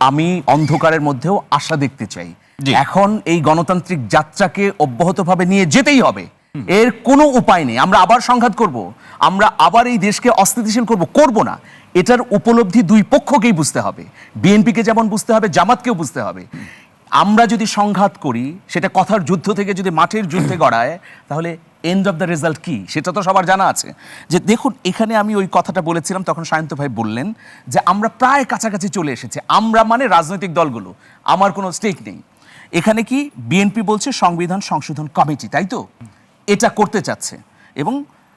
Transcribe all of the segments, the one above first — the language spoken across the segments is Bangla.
আমি অন্ধকারের মধ্যেও আশা দেখতে চাই। এখন এই গণতান্ত্রিক যাত্রাকে অব্যাহতভাবে নিয়ে যেতেই হবে, এর কোনো উপায় নেই। আমরা আবার সংঘাত করব, আমরা আবার এই দেশকে অস্থিতিশীল করব না। এটার উপলব্ধি দুই পক্ষকেই বুঝতে হবে, বিএনপিকে যেমন বুঝতে হবে, জামাতকেও বুঝতে হবে। আমরা যদি সংঘাত করি, সেটা কথার যুদ্ধ থেকে যদি মাঠের যুদ্ধে গড়ায়, তাহলে এন্ড অফ দ্য রেজাল্ট কি সেটা তো সবার জানা আছে। যে দেখুন, এখানে আমি ওই কথাটা বলেছিলাম, তখন সায়ন্ত ভাই বললেন যে আমরা প্রায় কাছাকাছি চলে এসেছি। আমরা মানে রাজনৈতিক দলগুলো, আমার কোনো স্টেক নেই এখানে। কি বিএনপি বলছে সংবিধান সংশোধন কমিটি, তাই তো এটা করতে চাচ্ছে, এবং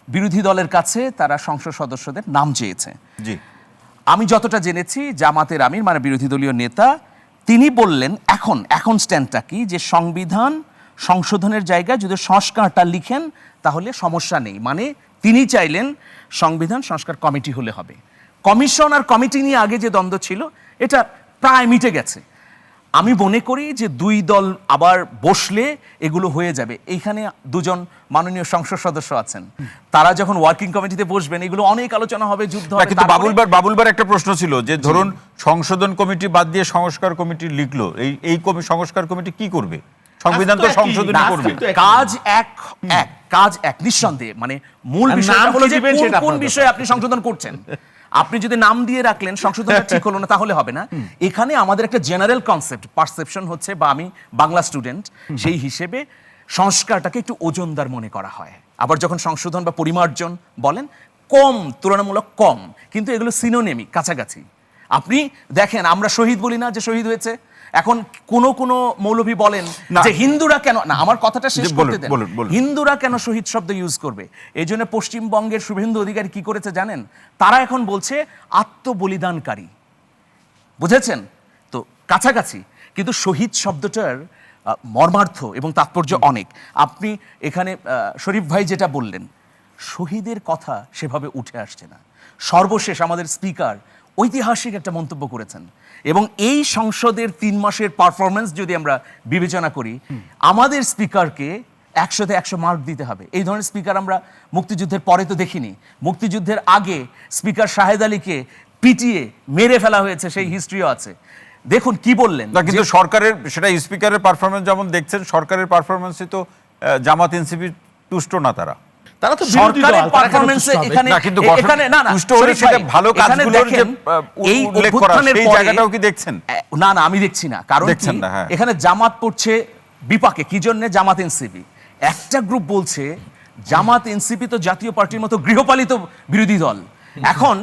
বিরোধী দলের কাছে তারা সংসদ সদস্যদের নাম চেয়েছে। জি, আমি যতটা জেনেছি জামাতের আমির মানে বিরোধী দলীয় নেতা, তিনি বললেন এখন স্ট্যান্ডটা কি, যে সংবিধান সংশোধনের জায়গায় যদি সংস্কারটা লিখেন তাহলে সমস্যা নেই। মানে তিনি চাইলেন সংবিধান সংস্কার কমিটি হলে হবে। কমিশন আর কমিটি নিয়ে আগে যে দ্বন্দ্ব ছিল, এটা প্রায় মিটে গেছে। আমি মনে করি যে দুই দল আবার বসলে এগুলো হয়ে যাবে। এইখানে দুজন মাননীয় সংসদ সদস্য আছেন, তারা যখন ওয়ার্কিং কমিটিতে বসবেন এগুলো অনেক আলোচনা হবে, যুদ্ধ হবে। কিন্তু বাবুলবার একটা প্রশ্ন ছিল যে ধরুন সংশোধন কমিটি বাদ দিয়ে সংস্কার কমিটি লিখলো, এই সংস্কার কমিটি কি করবে? সংবিধান তো সংশোধন করবে। কাজ এক নিঃসন্দেহে, মানে মূল বিষয়টা হলো যে কোন বিষয়ে আপনি সংশোধন করছেন। আপনি যদি নাম দিয়ে রাখলেন সংশোধনটা ঠিক হলো না, তাহলে হবে না। এখানে আমাদের একটা জেনারেল কনসেপ্ট পারসেপশন হচ্ছে, বা আমি বাংলা স্টুডেন্ট সেই হিসেবে সংস্কারটাকে একটু ওজনদার মনে করা হয়। আবার যখন সংশোধন বা পরিমার্জন বলেন, কম, তুলনামূলক কম, কিন্তু এগুলো সিনোনিমি, কাছাকাছি। আপনি দেখেন, আমরা শহীদ বলি না যে শহীদ হয়েছে। এখন কোন মৌলভী বলেন যে হিন্দুরা কেন, না আমার কথাটা শেষ করতে দেন, হিন্দুরা কেন শহীদ শব্দ ইউজ করবে? এই জন্য পশ্চিমবঙ্গের শুভেন্দু অধিকারী কি করেছে জানেন? তারা এখন বলছে আত্মবলিদানকারী, বুঝেছেন তো? কাছাকাছি, কিন্তু শহীদ শব্দটার মর্মার্থ এবং তাৎপর্য অনেক। আপনি এখানে শরীফ ভাই যেটা বললেন, শহীদের কথা সেভাবে উঠে আসছে না। সর্বশেষ আমাদের স্পিকার ঐতিহাসিক একটা মন্তব্য করেছেন, এবং এই সংসদের 3 মাসের পারফরমেন্স যদি আমরা বিবেচনা করি, আমাদের স্পিকারকে 100-তে 100 মার্ক দিতে হবে। এই ধরনের স্পিকার আমরা মুক্তিযুদ্ধের পরে তো দেখিনি। মুক্তিযুদ্ধের আগে স্পিকার শাহেদ আলীকে পিটিয়ে মেরে ফেলা হয়েছে, সেই হিস্ট্রিও আছে। দেখুন কি বললেন। না, কিন্তু সরকারের, সেটা স্পিকারের পারফরমেন্স যেমন দেখছেন, সরকারের পারফরমেন্সে তো জামাত এনসিপি তুষ্ট না। তারা তো সরকারের পারফরম্যান্সে এখানে না তুষ্ট হলে সেটা ভালো কাজগুলোর যে উল্লেখ করা, সেই জায়গাটাও কি দেখছেন? না, আমি দেখছি না। কারণ এখানে জামাত পড়ছে বিপাকে। কি জন্য? জামাত এনসিপি একটা গ্রুপ বলছে জামাত এনসিপি তো জাতীয় পার্টির মতো গৃহপালিত বিরোধী দল। এখন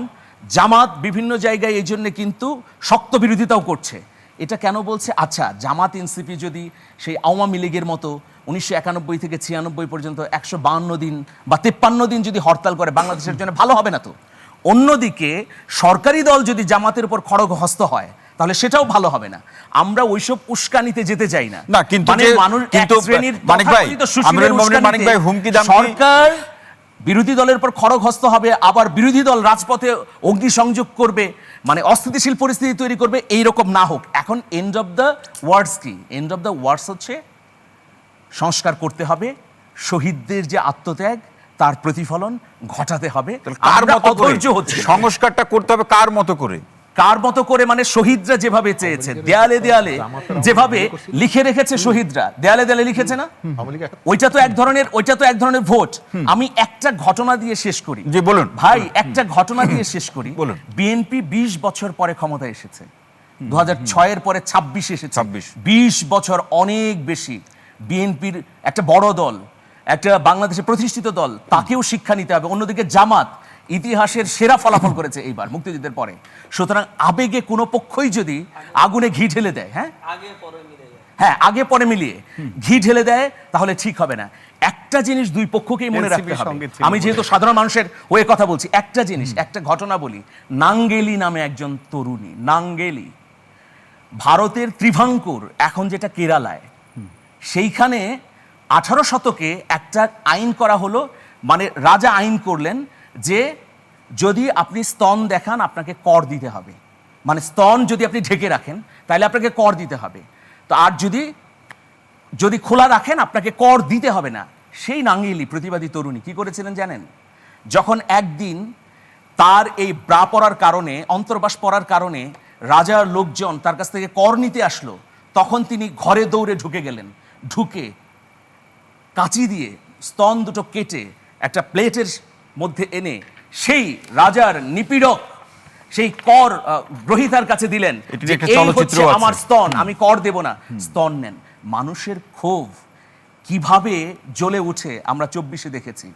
জামাত বিভিন্ন জায়গায় এই জন্য কিন্তু শক্ত বিরোধিতাও করছে। এটা কেন বলছে? আচ্ছা, জামাত এনসিপি যদি সেই আওয়ামী লীগের মতো 1991 থেকে 96 পর্যন্ত 152 দিন বা 53 দিন যদি হরতাল করে, বাংলাদেশের জন্য ভালো হবে না তো? অন্যদিকে সরকারি দল যদি জামাতের উপর খড়গহস্ত হয়, তাহলে সেটাও ভালো হবে না। আমরা ওইসব উস্কানিতে যেতে চাই না। সরকার বিরোধী দলের উপর খড়গহস্ত হবে, আবার বিরোধী দল রাজপথে অগ্নিসংযোগ করবে, মানে অস্থিতিশীল পরিস্থিতি তৈরি করবে। এইরকম না হোক। এখন এন্ড অফ দ্য ওয়ার্ডস কি? এন্ড অফ দ্য ওয়ার্ডস হচ্ছে সংস্কার করতে হবে, শহীদদের যে আত্মত্যাগ তার প্রতিফলন ঘটাতে হবে। সংস্কারটা করতে হবে কার মতো করে? কার মতো করে মানে শহীদরা যেভাবে চেয়েছে, দেয়ালে দেয়ালে যেভাবে লিখে রেখেছে, শহীদরা দেয়ালে দেয়ালে লিখেছে না? ওইটা তো এক ধরনের ভোট। আমি একটা ঘটনা দিয়ে শেষ করি। জি বলুন ভাই, একটা ঘটনা দিয়ে শেষ করি। বিএনপি 20 বছর পরে ক্ষমতায় এসেছে, 2006-এর পরে 26 এসেছে। 20 বছর অনেক বেশি। বিএনপির একটা বড় দল, একটা বাংলাদেশে প্রতিষ্ঠিত দল, তাকেও শিক্ষা নিতে হবে। অন্যদিকে জামাত ইতিহাসের সেরা ফলাফল করেছে এইবার মুক্তিযুদ্ধের পরে। সুতরাং আবেগে কোনো পক্ষই যদি আগুনে ঘি ঢেলে দেয়, আগে পরে মিলিয়ে ঘি ঢেলে দেয়, তাহলে ঠিক হবে না। একটা জিনিস দুই পক্ষকেই মনে রাখতে হবে। আমি যেহেতু সাধারণ মানুষের হয়ে কথা বলছি, একটা জিনিস, একটা ঘটনা বলি। নাঙ্গেলি নামে একজন তরুণী, নাঙ্গেলি, ভারতের ত্রিভাঙ্কুর, এখন যেটা কেরালায়, সেইখানে 18 শতকে একটা আইন করা হলো, মানে রাজা আইন করলেন যে যদি আপনি স্তন দেখান আপনাকে কর দিতে হবে। মানে স্তন যদি আপনি ঢেকে রাখেন তাহলে আপনাকে কর দিতে হবে, তো আর যদি খোলা রাখেন আপনাকে কর দিতে হবে না। সেই নাঙ্গেলি প্রতিবাদী তরুণী কি করেছিলেন জানেন? যখন একদিন তার এই ব্রা পরার কারণে, অন্তর্বাস পরার কারণে রাজার লোকজন তার কাছ থেকে কর নিতে আসলো, তখন তিনি ঘরে দৌড়ে ঢুকে গেলেন, ঢুকে কাঁচি দিয়ে স্তন দুটো কেটে একটা প্লেটের মধ্যে এনে সেই রাজার নিপীড়ক সেই কর গ্রহীতার কাছে দিলেন, এটির যে একটা এই চলচ্চিত্রও হচ্ছে আছে। আমার স্তন, আমি কর দেব না, স্তন নেন। মানুষের ক্ষোভ কিভাবে জ্বলে উঠে আমরা 24-এ দেখেছি।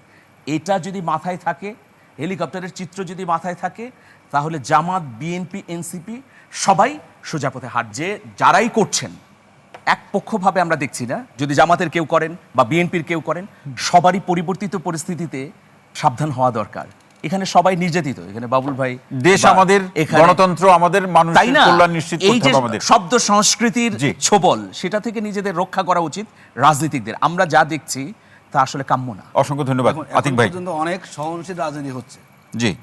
এটা যদি মাথায় থাকে, হেলিকপ্টারের চিত্র যদি মাথায় থাকে, তাহলে জামাত, বিএনপি, এনসিপি সবাই সোজা পথে হাঁটছে। যারাই করছেন একপক্ষভাবে আমরা দেখছি না, যদি জামাতের কেউ করেন বা বিএনপির কেউ করেন, সবারই পরিবর্তিত পরিস্থিতিতে সাবধান হওয়া দরকার। এখানে সবাই নির্যাতিত, এখানে বাবুল ভাই, দেশ বা আমাদের, এখানে- গণতন্ত্র আমাদের, তাই মানুষের না? কল্যাণ নিশ্চিত এই করতে যে হবে আমাদের। শব্দ সংস্কৃতির জি। ছোবল, সেটা থেকে নিজেদের রক্ষা করা উচিত রাজনীতিকদের। আমরা যা দেখছি তা আসলে কাম্য না। অসংখ্য ধন্যবাদ এখন আতিক ভাই। পর্যন্ত অনেক সহনশীল রাজনীতি হচ্ছে। জি।